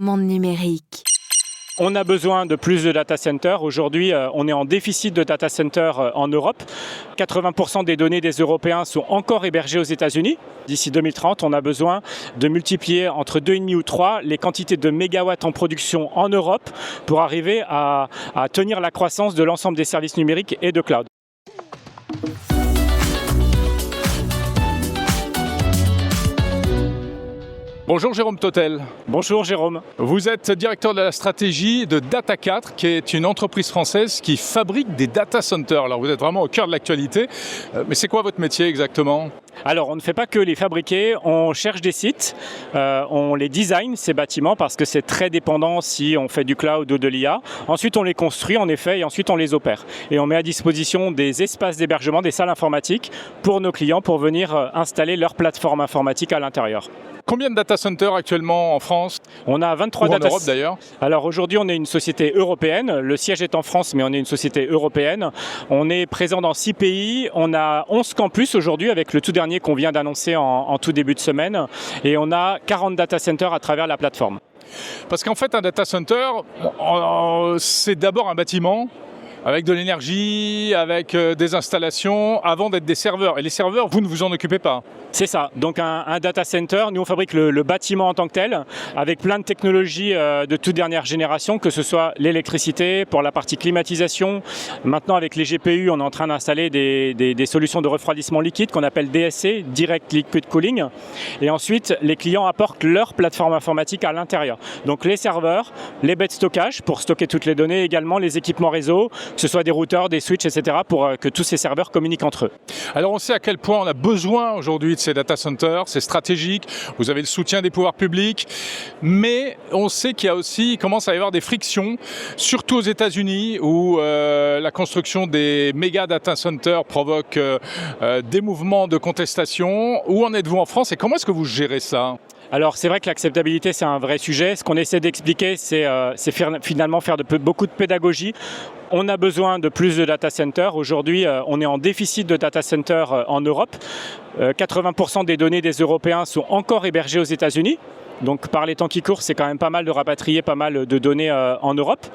Monde numérique. On a besoin de plus de data centers. Aujourd'hui, on est en déficit de data centers en Europe. 80% des données des Européens sont encore hébergées aux États-Unis. D'ici 2030, on a besoin de multiplier entre 2,5 ou 3 les quantités de mégawatts en production en Europe pour arriver à tenir la croissance de l'ensemble des services numériques et de cloud. Bonjour Jérôme Totel. Bonjour Jérôme. Vous êtes directeur de la stratégie de Data4, qui est une entreprise française qui fabrique des data centers. Alors vous êtes vraiment au cœur de l'actualité. Mais c'est quoi votre métier exactement ? Alors on ne fait pas que les fabriquer, on cherche des sites, on les design ces bâtiments parce que c'est très dépendant si on fait du cloud ou de l'IA. Ensuite on les construit en effet et ensuite on les opère. Et on met à disposition des espaces d'hébergement, des salles informatiques pour nos clients pour venir installer leur plateforme informatique à l'intérieur. Combien de data centers actuellement en France ? On a 23 ou en data Europe d'ailleurs ? Alors aujourd'hui, on est une société européenne. Le siège est en France, mais on est une société européenne. On est présent dans 6 pays. On a 11 campus aujourd'hui avec le tout dernier qu'on vient d'annoncer en tout début de semaine. Et on a 40 data centers à travers la plateforme. Parce qu'en fait, un data center, c'est d'abord un bâtiment avec de l'énergie, avec des installations, avant d'être des serveurs. Et les serveurs, vous ne vous en occupez pas ? C'est ça. Donc un data center, nous on fabrique le bâtiment en tant que tel, avec plein de technologies de toute dernière génération, que ce soit l'électricité, pour la partie climatisation. Maintenant avec les GPU, on est en train d'installer des solutions de refroidissement liquide qu'on appelle DSC, Direct Liquid Cooling. Et ensuite, les clients apportent leur plateforme informatique à l'intérieur. Donc les serveurs, les baies de stockage pour stocker toutes les données, également les équipements réseau, que ce soit des routeurs, des switches, etc., pour que tous ces serveurs communiquent entre eux. Alors on sait à quel point on a besoin aujourd'hui de ces data centers, c'est stratégique, vous avez le soutien des pouvoirs publics, mais on sait qu'il y a aussi, il commence à y avoir des frictions, surtout aux États-Unis, où la construction des méga data centers provoque des mouvements de contestation. Où en êtes-vous en France et comment est-ce que vous gérez ça ? Alors c'est vrai que l'acceptabilité c'est un vrai sujet. Ce qu'on essaie d'expliquer c'est finalement faire beaucoup de pédagogie. On a besoin de plus de data centers. Aujourd'hui, on est en déficit de data centers en Europe. 80% des données des Européens sont encore hébergées aux États-Unis. Donc par les temps qui courent, c'est quand même pas mal de rapatrier pas mal de données en Europe,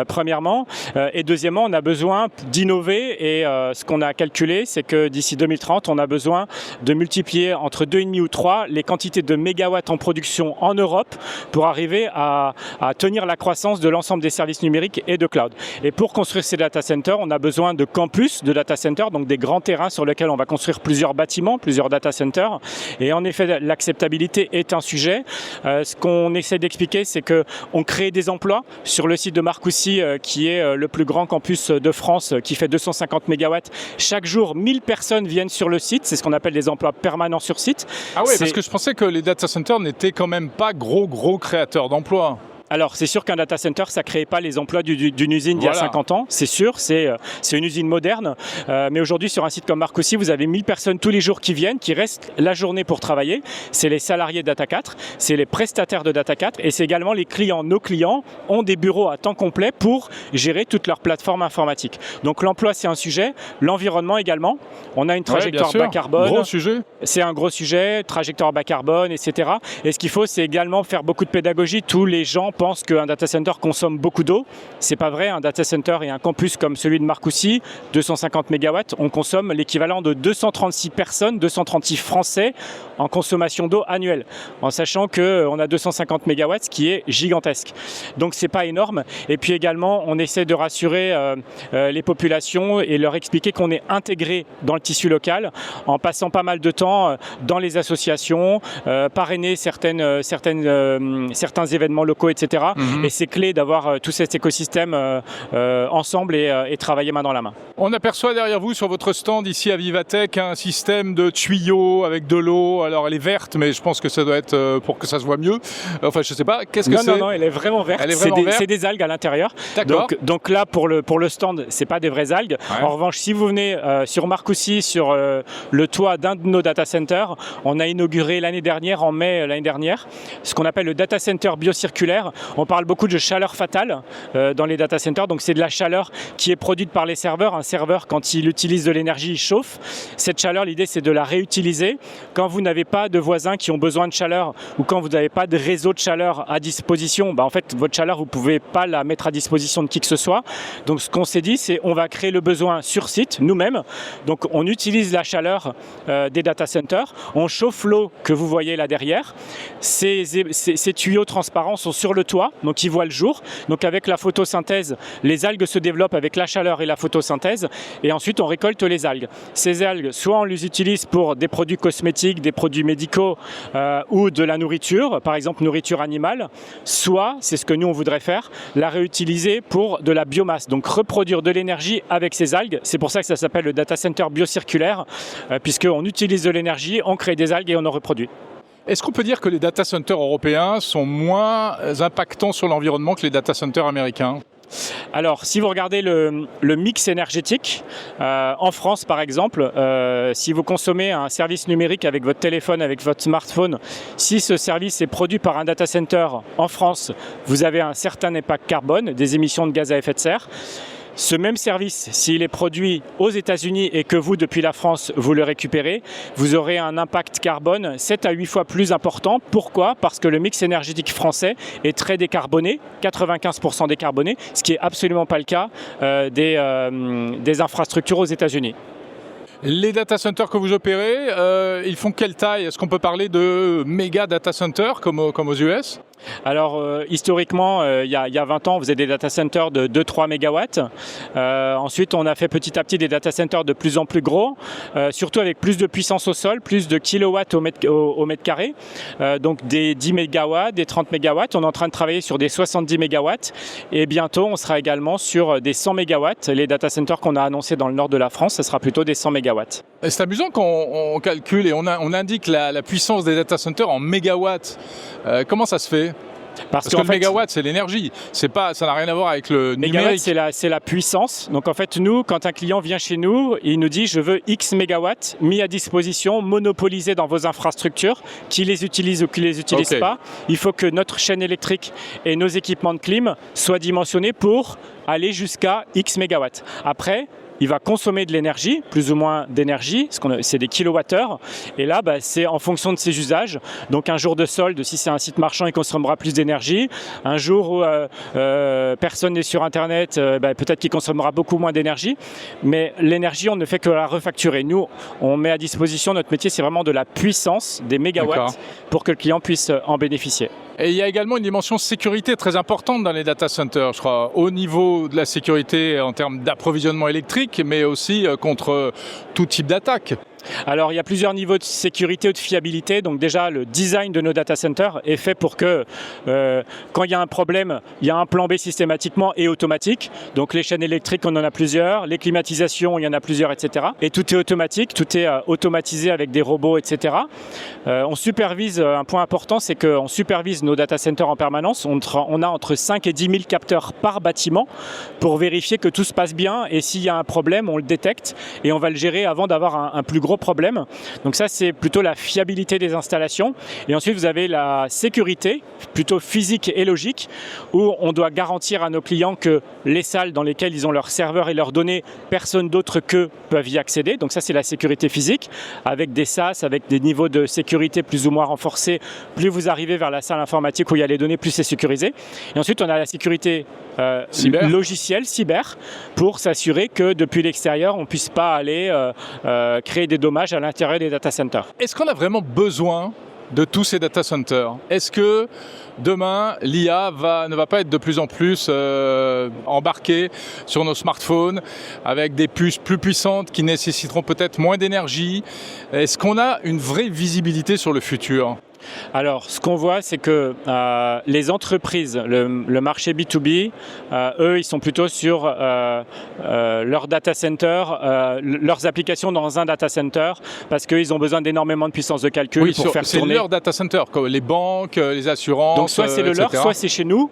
premièrement. Et deuxièmement, on a besoin d'innover et ce qu'on a calculé, c'est que d'ici 2030, on a besoin de multiplier entre 2,5 ou 3 les quantités de mégawatts en production en Europe pour arriver à tenir la croissance de l'ensemble des services numériques et de cloud. Et pour construire ces data centers, on a besoin de campus de data centers, donc des grands terrains sur lesquels on va construire plusieurs bâtiments, plusieurs data centers. Et en effet, l'acceptabilité est un sujet. Ce qu'on essaie d'expliquer, c'est qu'on crée des emplois sur le site de Marcoussis, qui est le plus grand campus de France, qui fait 250 mégawatts. Chaque jour, 1000 personnes viennent sur le site. C'est ce qu'on appelle des emplois permanents sur site. Ah oui, parce que je pensais que les data centers n'étaient quand même pas gros créateurs d'emplois. Alors, c'est sûr qu'un data center, ça ne crée pas les emplois d'une usine d'il y a 50 ans. C'est sûr, c'est une usine moderne. Mais aujourd'hui, sur un site comme Marcoussis, vous avez 1000 personnes tous les jours qui viennent, qui restent la journée pour travailler. C'est les salariés de Data4, c'est les prestataires de Data4 et c'est également les clients. Nos clients ont des bureaux à temps complet pour gérer toute leur plateforme informatique. Donc, l'emploi, c'est un sujet. L'environnement également. On a une trajectoire bas carbone. Gros sujet. C'est un gros sujet, trajectoire bas carbone, etc. Et ce qu'il faut, c'est également faire beaucoup de pédagogie. Tous les gens pensent qu'un data center consomme beaucoup d'eau. C'est pas vrai. Un data center et un campus comme celui de Marcoussis, 250 mégawatts, on consomme l'équivalent de 236 personnes, 236 Français en consommation d'eau annuelle. En sachant qu'on a 250 mégawatts, ce qui est gigantesque. Donc c'est pas énorme. Et puis également, on essaie de rassurer les populations et leur expliquer qu'on est intégré dans le tissu local en passant pas mal de temps dans les associations, parrainer certains événements locaux, etc. Et c'est clé d'avoir tout cet écosystème ensemble et travailler main dans la main. On aperçoit derrière vous, sur votre stand ici à Vivatech, un système de tuyaux avec de l'eau. Alors elle est verte, mais je pense que ça doit être pour que ça se voit mieux. Enfin, je sais pas. Qu'est-ce que c'est ? Non, elle est vraiment verte. C'est des algues à l'intérieur. D'accord. Donc là, pour le stand, c'est pas des vraies algues. Ouais. En revanche, si vous venez sur Marcoussis, sur le toit d'un de nos data centers, on a inauguré en mai l'année dernière, ce qu'on appelle le data center biocirculaire. On parle beaucoup de chaleur fatale dans les data centers, donc c'est de la chaleur qui est produite par les serveurs. Un serveur, quand il utilise de l'énergie, il chauffe. Cette chaleur, l'idée c'est de la réutiliser. Quand vous n'avez pas de voisins qui ont besoin de chaleur ou quand vous n'avez pas de réseau de chaleur à disposition, en fait votre chaleur vous ne pouvez pas la mettre à disposition de qui que ce soit. Donc ce qu'on s'est dit, c'est on va créer le besoin sur site nous-mêmes. Donc on utilise la chaleur des data centers, on chauffe l'eau que vous voyez là derrière. Ces tuyaux transparents sont sur le toit, donc ils voient le jour. Donc avec la photosynthèse, les algues se développent avec la chaleur et la photosynthèse, et ensuite on récolte les algues. Ces algues, soit on les utilise pour des produits cosmétiques, des produits médicaux ou de la nourriture, par exemple nourriture animale, soit, c'est ce que nous on voudrait faire, la réutiliser pour de la biomasse, donc reproduire de l'énergie avec ces algues. C'est pour ça que ça s'appelle le data center biocirculaire, puisqu'on utilise de l'énergie, on crée des algues et on en reproduit. Est-ce qu'on peut dire que les data centers européens sont moins impactants sur l'environnement que les data centers américains ? Alors, si vous regardez le mix énergétique, en France par exemple, si vous consommez un service numérique avec votre téléphone, avec votre smartphone, si ce service est produit par un data center en France, vous avez un certain impact carbone, des émissions de gaz à effet de serre. Ce même service, s'il est produit aux États-Unis et que vous, depuis la France, vous le récupérez, vous aurez un impact carbone 7 à 8 fois plus important. Pourquoi ? Parce que le mix énergétique français est très décarboné, 95% décarboné, ce qui n'est absolument pas le cas des infrastructures aux États-Unis. Les data centers que vous opérez, ils font quelle taille ? Est-ce qu'on peut parler de méga data centers comme aux US ? Alors, historiquement, il y a 20 ans, on faisait des data centers de 2-3 mégawatts. Ensuite, on a fait petit à petit des data centers de plus en plus gros, surtout avec plus de puissance au sol, plus de kilowatts au mètre carré. Donc des 10 mégawatts, des 30 mégawatts. On est en train de travailler sur des 70 mégawatts. Et bientôt, on sera également sur des 100 mégawatts. Les data centers qu'on a annoncés dans le nord de la France, ce sera plutôt des 100 mégawatts. C'est amusant qu'on calcule et on indique la puissance des data centers en mégawatts. Comment ça se fait ? Parce que le mégawatt, c'est l'énergie. Ça n'a rien à voir avec le numérique. C'est la puissance. Donc en fait, nous, quand un client vient chez nous, il nous dit « je veux X mégawatts mis à disposition, monopolisés dans vos infrastructures, qui les utilisent ou qui les utilisent pas. Il faut que notre chaîne électrique et nos équipements de clim soient dimensionnés pour aller jusqu'à X mégawatts. » Après, il va consommer de l'énergie, plus ou moins d'énergie, c'est des kilowattheures. Et là, c'est en fonction de ses usages. Donc un jour de solde, si c'est un site marchand, il consommera plus d'énergie. Un jour où personne n'est sur Internet, peut-être qu'il consommera beaucoup moins d'énergie. Mais l'énergie, on ne fait que la refacturer. Nous, on met à disposition, notre métier, c'est vraiment de la puissance, des mégawatts, pour que le client puisse en bénéficier. Et il y a également une dimension sécurité très importante dans les data centers, je crois, au niveau de la sécurité en termes d'approvisionnement électrique, mais aussi contre tout type d'attaque. Alors, il y a plusieurs niveaux de sécurité ou de fiabilité. Donc déjà, le design de nos data centers est fait pour que quand il y a un problème, il y a un plan B systématiquement et automatique. Donc les chaînes électriques, on en a plusieurs. Les climatisations, il y en a plusieurs, etc. Et tout est automatique, tout est automatisé avec des robots, etc. On supervise, un point important, c'est qu'on supervise nos data centers en permanence. On a entre 5 et 10 000 capteurs par bâtiment pour vérifier que tout se passe bien. Et s'il y a un problème, on le détecte et on va le gérer avant d'avoir un plus gros problème. Donc ça, c'est plutôt la fiabilité des installations. Et ensuite, vous avez la sécurité, plutôt physique et logique, où on doit garantir à nos clients que les salles dans lesquelles ils ont leurs serveurs et leurs données, personne d'autre qu'eux peuvent y accéder. Donc ça, c'est la sécurité physique, avec des SAS, avec des niveaux de sécurité plus ou moins renforcés. Plus vous arrivez vers la salle informatique où il y a les données, plus c'est sécurisé. Et ensuite, on a la sécurité logicielle, cyber, pour s'assurer que depuis l'extérieur, on ne puisse pas aller créer des dommages à l'intérieur des data centers. Est-ce qu'on a vraiment besoin de tous ces data centers ? Est-ce que demain, l'IA ne va pas être de plus en plus embarquée sur nos smartphones avec des puces plus puissantes qui nécessiteront peut-être moins d'énergie ? Est-ce qu'on a une vraie visibilité sur le futur ? Alors, ce qu'on voit, c'est que les entreprises, le marché B2B, eux, ils sont plutôt sur leur data center, leurs applications dans un data center, parce qu'ils ont besoin d'énormément de puissance de calcul pour faire tourner. C'est leur data center, comme les banques, les assurances. Donc, soit c'est le leur, soit c'est chez nous.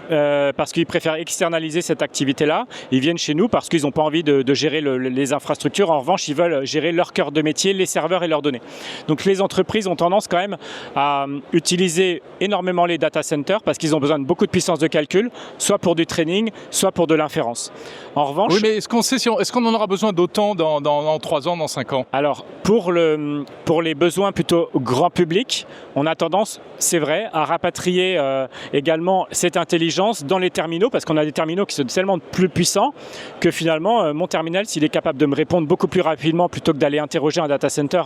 parce qu'ils préfèrent externaliser cette activité-là. Ils viennent chez nous parce qu'ils n'ont pas envie de gérer les infrastructures. En revanche, ils veulent gérer leur cœur de métier, les serveurs et leurs données. Donc les entreprises ont tendance quand même à utiliser énormément les data centers parce qu'ils ont besoin de beaucoup de puissance de calcul, soit pour du training, soit pour de l'inférence. En revanche... Oui, mais est-ce qu'on en aura besoin d'autant dans 3 ans, dans 5 ans? Alors, pour les besoins plutôt grand public, on a tendance, c'est vrai, à rapatrier également cette intelligence dans les terminaux, parce qu'on a des terminaux qui sont tellement plus puissants que finalement, mon terminal, s'il est capable de me répondre beaucoup plus rapidement plutôt que d'aller interroger un data center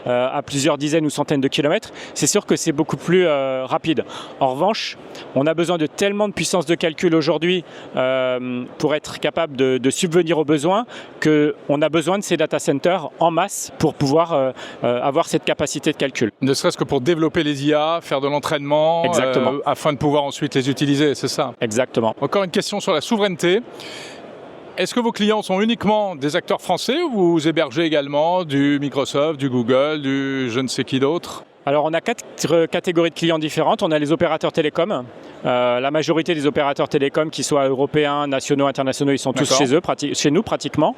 à plusieurs dizaines ou centaines de kilomètres, c'est sûr que c'est beaucoup plus rapide. En revanche, on a besoin de tellement de puissance de calcul aujourd'hui pour être capable de subvenir aux besoins qu'on a besoin de ces data centers en masse pour pouvoir avoir cette capacité de calcul. Ne serait-ce que pour développer les IA, faire de l'entraînement, afin de pouvoir ensuite les utiliser, c'est ça? Exactement. Encore une question sur la souveraineté. Est-ce que vos clients sont uniquement des acteurs français ou vous hébergez également du Microsoft, du Google, du je ne sais qui d'autre? Alors on a 4 catégories de clients différentes. On a les opérateurs télécoms. La majorité des opérateurs télécoms, qu'ils soient européens, nationaux, internationaux, ils sont tous chez nous pratiquement.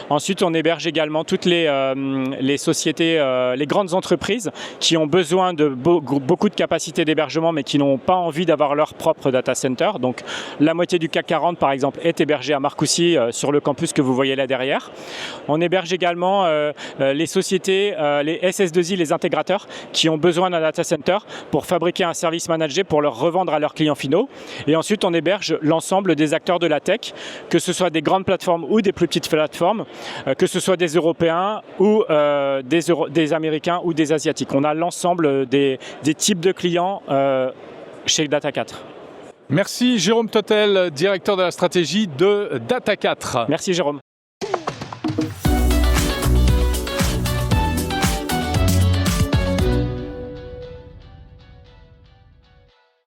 Ensuite, on héberge également toutes les sociétés, les grandes entreprises qui ont besoin de beaucoup de capacités d'hébergement mais qui n'ont pas envie d'avoir leur propre data center. Donc la moitié du CAC 40 par exemple est hébergée à Marcoussis sur le campus que vous voyez là derrière. On héberge également les sociétés, les SS2I, les intégrateurs qui ont besoin d'un data center pour fabriquer un service managé pour leur revendre à leurs clients finaux. Et ensuite, on héberge l'ensemble des acteurs de la tech, que ce soit des grandes plateformes ou des plus petites plateformes, que ce soit des Européens ou des Américains ou des Asiatiques. On a l'ensemble des types de clients chez Data4. Merci Jérôme Totel, directeur de la stratégie de Data4. Merci Jérôme.